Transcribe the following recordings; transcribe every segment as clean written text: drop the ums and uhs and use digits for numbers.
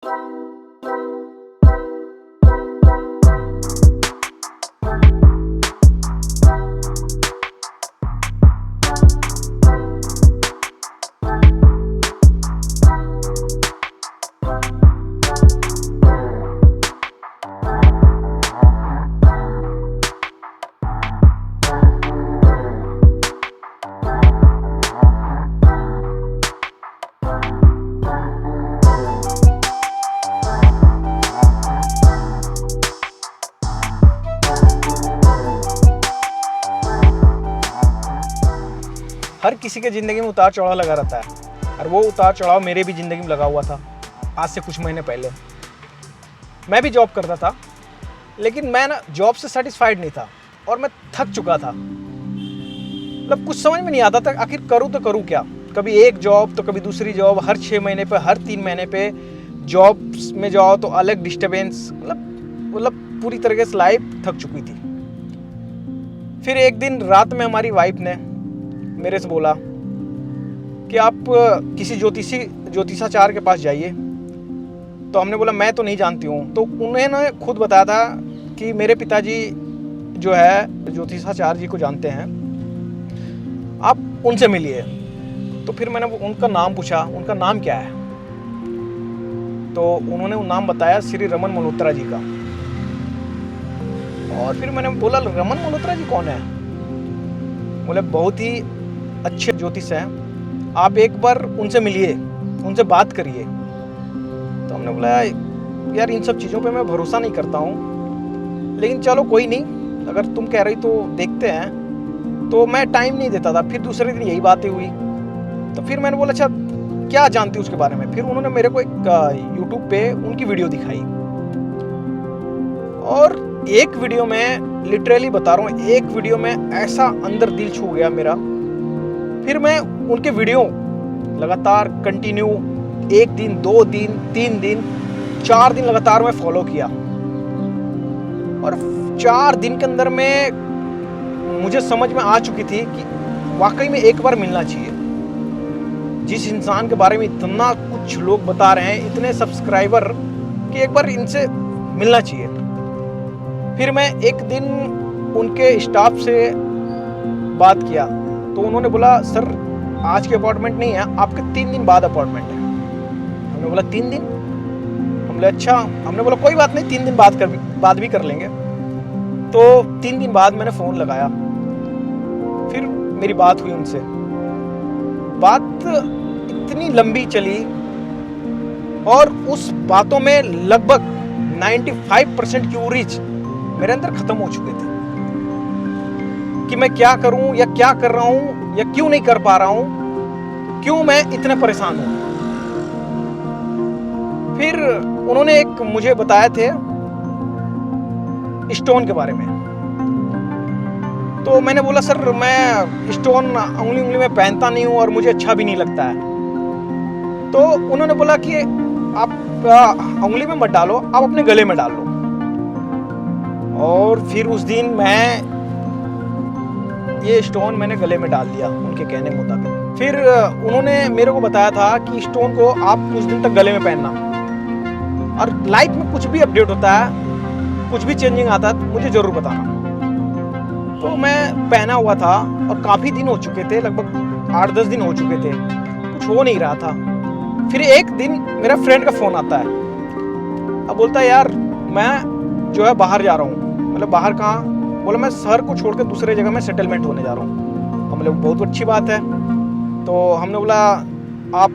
हर किसी के ज़िंदगी में उतार चढ़ाव लगा रहता है और वो उतार चढ़ाव मेरे भी ज़िंदगी में लगा हुआ था। आज से कुछ महीने पहले मैं भी जॉब करता था, लेकिन मैं ना जॉब से सेटिस्फाइड नहीं था और मैं थक चुका था। मतलब कुछ समझ में नहीं आता था आखिर करूँ तो करूँ क्या। कभी एक जॉब तो कभी दूसरी जॉब, हर 6 महीने पे, हर 3 महीने पे जॉब में जाओ तो अलग डिस्टर्बेंस। मतलब पूरी तरीके से लाइफ थक चुकी थी। फिर एक दिन रात में हमारी वाइफ ने मेरे से बोला कि आप किसी ज्योतिषाचार्य के पास जाइए। तो हमने बोला मैं तो नहीं जानती हूँ। तो उन्होंने खुद बताया था कि मेरे पिताजी जो है ज्योतिषाचार्य जी को जानते हैं, आप उनसे मिलिए। तो फिर मैंने उनका नाम पूछा, उनका नाम क्या है। तो उन्होंने वो नाम बताया श्री रमन मल्होत्रा जी का। और फिर मैंने बोला रमन मल्होत्रा जी कौन है। बोले बहुत ही अच्छे ज्योतिष हैं, आप एक बार उनसे मिलिए, उनसे बात करिए। तो हमने बोला यार इन सब चीज़ों पे मैं भरोसा नहीं करता हूँ, लेकिन चलो कोई नहीं, अगर तुम कह रही तो देखते हैं। तो मैं टाइम नहीं देता था। फिर दूसरे दिन यही बातें हुई। तो फिर मैंने बोला अच्छा क्या जानती हूँ उसके बारे में। फिर उन्होंने मेरे को एक यूट्यूब पे उनकी वीडियो दिखाई और एक वीडियो में लिटरली बता रहा हूँ, एक वीडियो में ऐसा अंदर दिल छू गया मेरा। फिर मैं उनके वीडियो लगातार कंटिन्यू 1 दिन 2 दिन 3 दिन 4 दिन लगातार मैं फॉलो किया। और 4 दिन के अंदर में मुझे समझ में आ चुकी थी कि वाकई में एक बार मिलना चाहिए। जिस इंसान के बारे में इतना कुछ लोग बता रहे हैं, इतने सब्सक्राइबर, कि एक बार इनसे मिलना चाहिए। फिर मैं एक दिन उनके स्टाफ से बात किया तो उन्होंने बोला सर आज के अपॉइंटमेंट नहीं है, आपके 3 दिन बाद अपॉइंटमेंट है। हमने बोला 3 दिन। हम बोले अच्छा। हमने बोला कोई बात नहीं, 3 दिन बाद भी कर लेंगे। तो 3 दिन बाद मैंने फ़ोन लगाया, फिर मेरी बात हुई उनसे। बात इतनी लंबी चली और उस बातों में लगभग 95% क्यूरीज मेरे अंदर खत्म हो चुके थे कि मैं क्या करूं या क्या कर रहा हूं या क्यों नहीं कर पा रहा हूं, क्यों मैं इतने परेशान हूं। फिर उन्होंने एक मुझे बताए थे स्टोन के बारे में। तो मैंने बोला सर मैं स्टोन उंगली में पहनता नहीं हूं और मुझे अच्छा भी नहीं लगता है। तो उन्होंने बोला कि आप उंगली में मत डालो, आप अपने गले में डाल लो। और फिर उस दिन मैं ये स्टोन मैंने गले में डाल दिया उनके कहने मुताबिक। फिर उन्होंने मेरे को बताया था कि स्टोन को आप कुछ दिन तक गले में पहनना, और लाइफ में कुछ भी अपडेट होता है, कुछ भी चेंजिंग आता है तो मुझे ज़रूर बताना। तो मैं पहना हुआ था और काफ़ी दिन हो चुके थे, लगभग 8-10 दिन हो चुके थे, कुछ हो नहीं रहा था। फिर एक दिन मेरा फ्रेंड का फ़ोन आता है। अब बोलता है यार मैं जो है बाहर जा रहा हूँ। मतलब बाहर कहाँ? बोला मैं शहर को छोड़कर दूसरे जगह में सेटलमेंट होने जा रहा हूँ। हम लोग बहुत अच्छी बात है। तो हमने बोला आप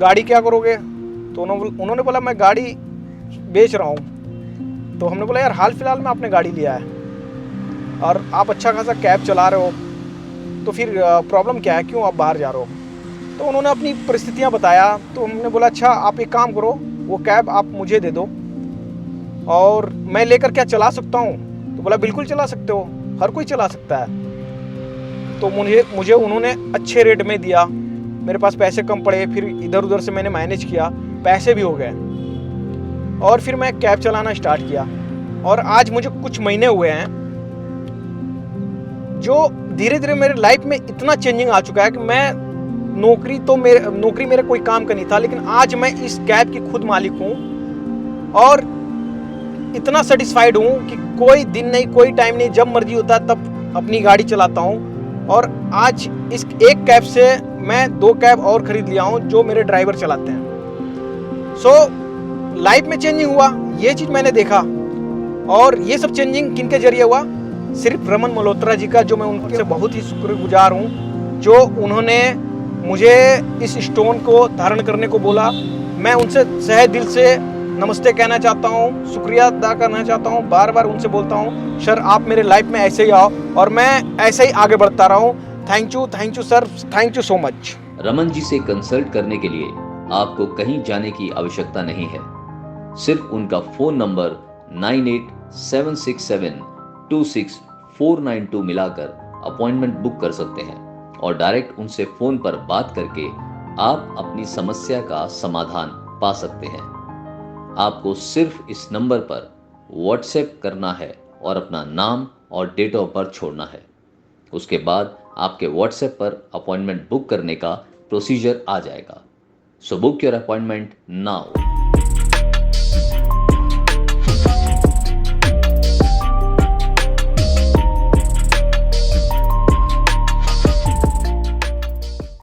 गाड़ी क्या करोगे? तो उन्होंने बोला मैं गाड़ी बेच रहा हूँ। तो हमने बोला यार हाल फिलहाल में आपने गाड़ी लिया है और आप अच्छा खासा कैब चला रहे हो, तो फिर प्रॉब्लम क्या है, क्यों आप बाहर जा रहे हो? तो उन्होंने अपनी परिस्थितियाँ बताया। तो हमने बोला अच्छा आप एक काम करो, वो कैब आप मुझे दे दो और मैं लेकर क्या चला सकता हूँ? तो बोला बिल्कुल चला सकते हो, हर कोई चला सकता है। तो मुझे उन्होंने अच्छे रेट में दिया। मेरे पास पैसे कम पड़े, फिर इधर उधर से मैंने मैनेज किया, पैसे भी हो गए और फिर मैं कैब चलाना स्टार्ट किया। और आज मुझे कुछ महीने हुए हैं जो धीरे धीरे मेरे लाइफ में इतना चेंजिंग आ चुका है कि मैं नौकरी मेरे कोई काम का नहीं था, लेकिन आज मैं इस कैब की खुद मालिक हूँ और इतना सेटिस्फाइड हूँ कि कोई दिन नहीं, कोई टाइम नहीं, जब मर्जी होता है तब अपनी गाड़ी चलाता हूँ। और आज इस एक कैब से मैं 2 कैब और खरीद लिया हूँ जो मेरे ड्राइवर चलाते हैं। सो लाइफ में चेंजिंग हुआ, ये चीज़ मैंने देखा। और ये सब चेंजिंग किनके जरिए हुआ? सिर्फ रमन मल्होत्रा जी का, जो मैं उनसे बहुत ही शुक्रगुजार हूँ, जो उन्होंने मुझे इस स्टोन को धारण करने को बोला। मैं उनसे तहे दिल से नमस्ते कहना चाहता हूँ, शुक्रिया अदा करना चाहता हूँ। बार बार उनसे बोलता हूँ, सर आप मेरे लाइफ में ऐसे ही आओ और मैं ऐसे ही आगे बढ़ता रहा हूँ। Thank you sir, thank you so much. Raman ji से कंसल्ट करने के लिए आपको कहीं जाने की आवश्यकता नहीं है। सिर्फ उनका फोन नंबर 9876726492 मिलाकर अपॉइंटमेंट बुक कर सकते हैं और डायरेक्ट उनसे फोन पर बात करके आप अपनी समस्या का समाधान पा सकते हैं। आपको सिर्फ इस नंबर पर व्हाट्सएप करना है और अपना नाम और डेट ऑफ बर्थ छोड़ना है। उसके बाद आपके व्हाट्सएप पर अपॉइंटमेंट बुक करने का प्रोसीजर आ जाएगा। So book your appointment now.